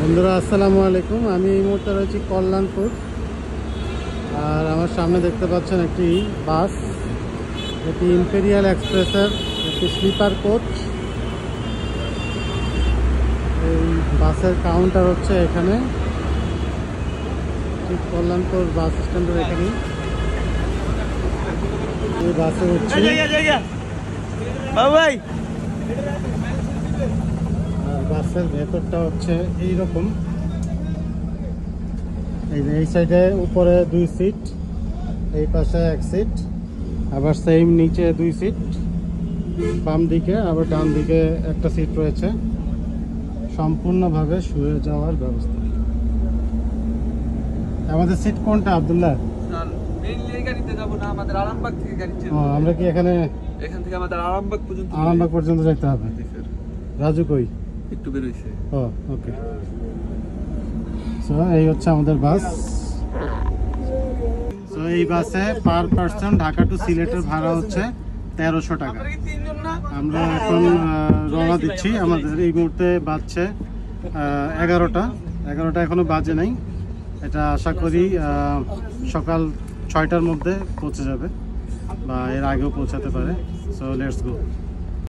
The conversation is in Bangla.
বন্ধুরা আসসালামু আলাইকুম। আমি এই মুহূর্তে রয়েছি কল্যাণপুর, আর আমার সামনে দেখতে পাচ্ছেন একটি বাস, এটি ইম্পেরিয়াল এক্সপ্রেসের একটি স্লিপার কোচ। এই বাসের কাউন্টার হচ্ছে এখানে, ঠিক কল্যাণপুর বাস স্ট্যান্ডের এখানেই। এই বাসে হচ্ছে আর বাসের ভেতরটা হচ্ছে এইরকম। এই সাইডে উপরে 2 সিট, এই পাশে 1 সিট, আবার সেম নিচে 2 সিট, বাম দিকে আবার ডান দিকে একটা সিট রয়েছে। সম্পূর্ণভাবে শুয়ে যাওয়ার ব্যবস্থা। আমাদের সিট কোনটা আব্দুল্লাহ? আমরা কি এখান থেকে আমাদের আরামবাগ পর্যন্ত যেতে হবে? রাজু কই? একটু বের হইছে। ওকে, সো এই হচ্ছে আমাদের বাস। সো এই বাসে পার পার্সন ঢাকা টু সিলেটের ভাড়া হচ্ছে 1300 টাকা। আমরা এখন রওনা দিচ্ছি। আমাদের এই মুহূর্তে বাজছে 11টা এখনো বাজে নাই। এটা আশা করি সকাল 6টার মধ্যে পৌঁছে যাবে বা এর আগেও পৌঁছাতে পারে। So let's go.